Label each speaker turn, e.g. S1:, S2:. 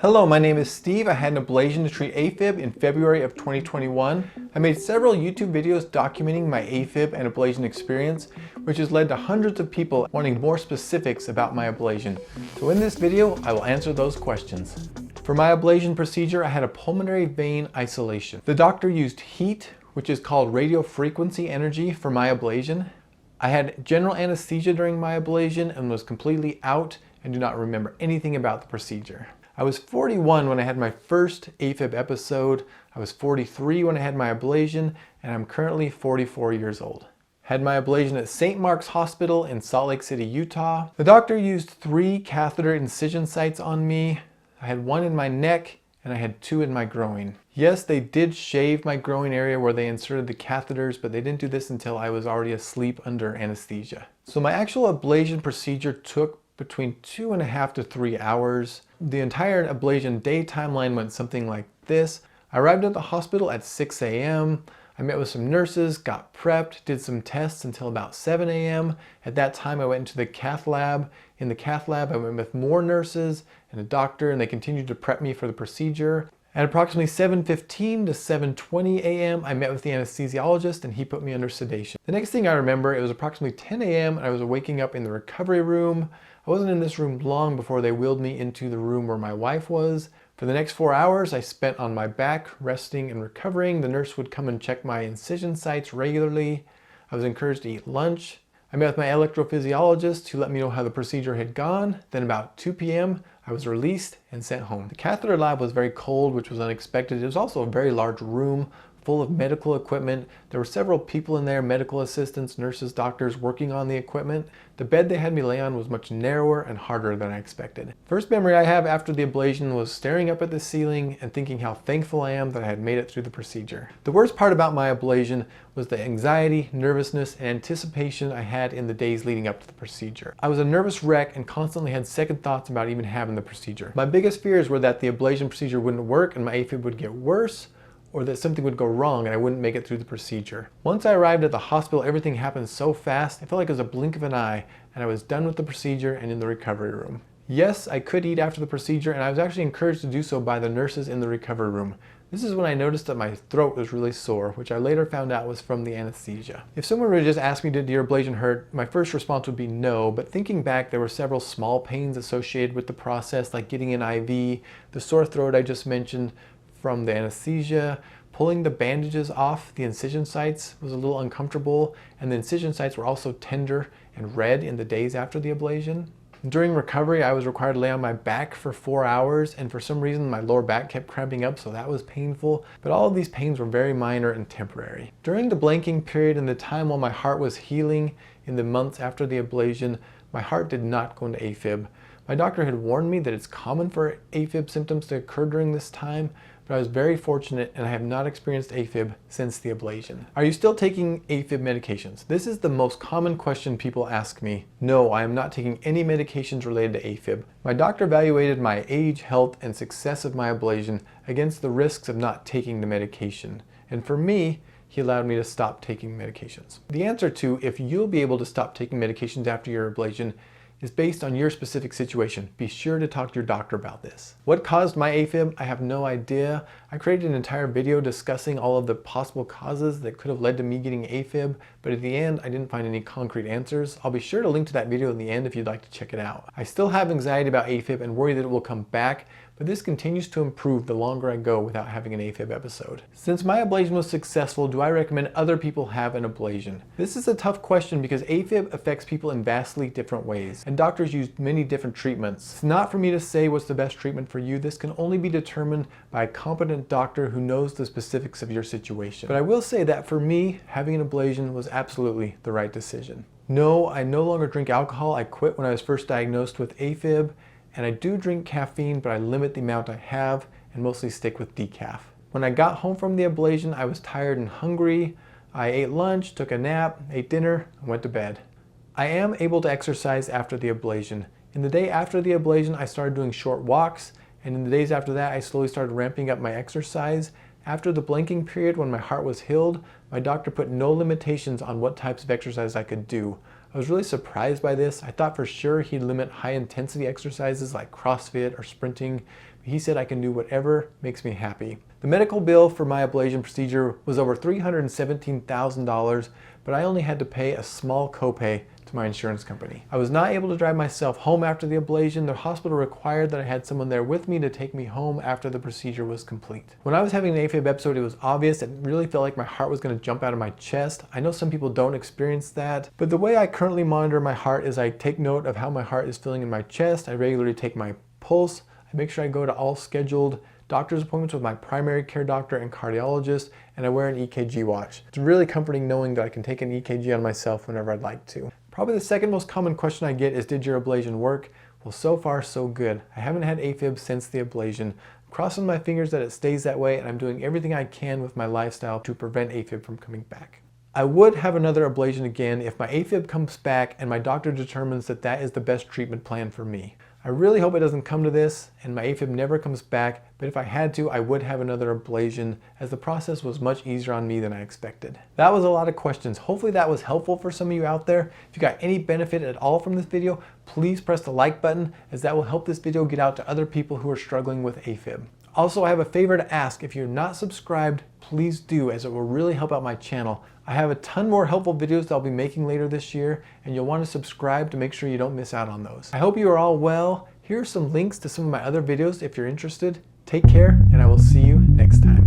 S1: Hello, my name is Steve. I had an ablation to treat AFib in February of 2021. I made several YouTube videos documenting my AFib and ablation experience, which has led to hundreds of people wanting more specifics about my ablation. So in this video, I will answer those questions. For my ablation procedure, I had a pulmonary vein isolation. The doctor used heat, which is called radiofrequency energy, for my ablation. I had general anesthesia during my ablation and was completely out and do not remember anything about the procedure. I was 41 when I had my first AFib episode. I was 43 when I had my ablation, and I'm currently 44 years old. Had my ablation at St. Mark's Hospital in Salt Lake City, Utah. The doctor used 3 catheter incision sites on me. I had 1 in my neck and I had 2 in my groin. Yes, they did shave my groin area where they inserted the catheters, but they didn't do this until I was already asleep under anesthesia. So my actual ablation procedure took between 2.5 to 3 hours. The entire ablation day timeline went something like this. I arrived at the hospital at 6 a.m. I met with some nurses, got prepped, did some tests until about 7 a.m. At that time, I went into the cath lab. In the cath lab, I went with more nurses and a doctor, and they continued to prep me for the procedure. At approximately 7:15 to 7:20 a.m., I met with the anesthesiologist and he put me under sedation. The next thing I remember, it was approximately 10 a.m. and I was waking up in the recovery room. I wasn't in this room long before they wheeled me into the room where my wife was. For the next 4 hours, I spent on my back, resting and recovering. The nurse would come and check my incision sites regularly. I was encouraged to eat lunch. I met with my electrophysiologist who let me know how the procedure had gone. Then about 2 p.m., I was released and sent home. The catheter lab was very cold, which was unexpected. It was also a very large room full of medical equipment. There were several people in there, medical assistants, nurses, doctors working on the equipment. The bed they had me lay on was much narrower and harder than I expected. First memory I have after the ablation was staring up at the ceiling and thinking how thankful I am that I had made it through the procedure. The worst part about my ablation was the anxiety, nervousness, and anticipation I had in the days leading up to the procedure. I was a nervous wreck and constantly had second thoughts about even having the procedure. My biggest fears were that the ablation procedure wouldn't work and my AFib would get worse, or that something would go wrong and I wouldn't make it through the procedure. Once I arrived at the hospital, everything happened so fast, it felt like it was a blink of an eye, and I was done with the procedure and in the recovery room. Yes, I could eat after the procedure, and I was actually encouraged to do so by the nurses in the recovery room. This is when I noticed that my throat was really sore, which I later found out was from the anesthesia. If someone were to just ask me, did your ablation hurt? My first response would be no, but thinking back, there were several small pains associated with the process, like getting an IV, the sore throat I just mentioned from the anesthesia. Pulling the bandages off the incision sites was a little uncomfortable, and the incision sites were also tender and red in the days after the ablation. During recovery, I was required to lay on my back for 4 hours, and for some reason my lower back kept cramping up, so that was painful, but all of these pains were very minor and temporary. During the blanking period and the time while my heart was healing in the months after the ablation, my heart did not go into AFib. My doctor had warned me that it's common for AFib symptoms to occur during this time, but I was very fortunate and I have not experienced AFib since the ablation. Are you still taking AFib medications? This is the most common question people ask me. No, I am not taking any medications related to AFib. My doctor evaluated my age, health, and success of my ablation against the risks of not taking the medication. And for me, he allowed me to stop taking medications. The answer to if you'll be able to stop taking medications after your ablation is based on your specific situation. Be sure to talk to your doctor about this. What caused my AFib? I have no idea. I created an entire video discussing all of the possible causes that could have led to me getting AFib, but at the end, I didn't find any concrete answers. I'll be sure to link to that video in the end if you'd like to check it out. I still have anxiety about AFib and worry that it will come back, but this continues to improve the longer I go without having an AFib episode. Since my ablation was successful, do I recommend other people have an ablation? This is a tough question because AFib affects people in vastly different ways, and doctors use many different treatments. It's not for me to say what's the best treatment for you. This can only be determined by a competent doctor who knows the specifics of your situation. But I will say that for me, having an ablation was absolutely the right decision. No, I no longer drink alcohol. I quit when I was first diagnosed with AFib. And I do drink caffeine, but I limit the amount I have and mostly stick with decaf. When I got home from the ablation, I was tired and hungry. I ate lunch, took a nap, ate dinner, and went to bed. I am able to exercise after the ablation. In the day after the ablation, I started doing short walks, and in the days after that, I slowly started ramping up my exercise. After the blanking period, when my heart was healed, my doctor put no limitations on what types of exercise I could do. I was really surprised by this. I thought for sure he'd limit high intensity exercises like CrossFit or sprinting, He said I can do whatever makes me happy. The medical bill for my ablation procedure was over $317,000, but I only had to pay a small copay to my insurance company. I was not able to drive myself home after the ablation. The hospital required that I had someone there with me to take me home after the procedure was complete. When I was having an AFib episode, it was obvious. It really felt like my heart was going to jump out of my chest. I know some people don't experience that, but the way I currently monitor my heart is I take note of how my heart is feeling in my chest. I regularly take my pulse. I make sure I go to all scheduled doctor's appointments with my primary care doctor and cardiologist, and I wear an EKG watch. It's really comforting knowing that I can take an EKG on myself whenever I'd like to. Probably the second most common question I get is, did your ablation work? Well, so far so good. I haven't had AFib since the ablation. I'm crossing my fingers that it stays that way, and I'm doing everything I can with my lifestyle to prevent AFib from coming back. I would have another ablation again if my AFib comes back and my doctor determines that that is the best treatment plan for me. I really hope it doesn't come to this and my AFib never comes back, but if I had to, I would have another ablation, as the process was much easier on me than I expected. That was a lot of questions. Hopefully that was helpful for some of you out there. If you got any benefit at all from this video, please press the like button, as that will help this video get out to other people who are struggling with AFib. Also, I have a favor to ask. If you're not subscribed, please do, as it will really help out my channel. I have a ton more helpful videos that I'll be making later this year, and you'll want to subscribe to make sure you don't miss out on those. I hope you are all well. Here are some links to some of my other videos if you're interested. Take care, and I will see you next time.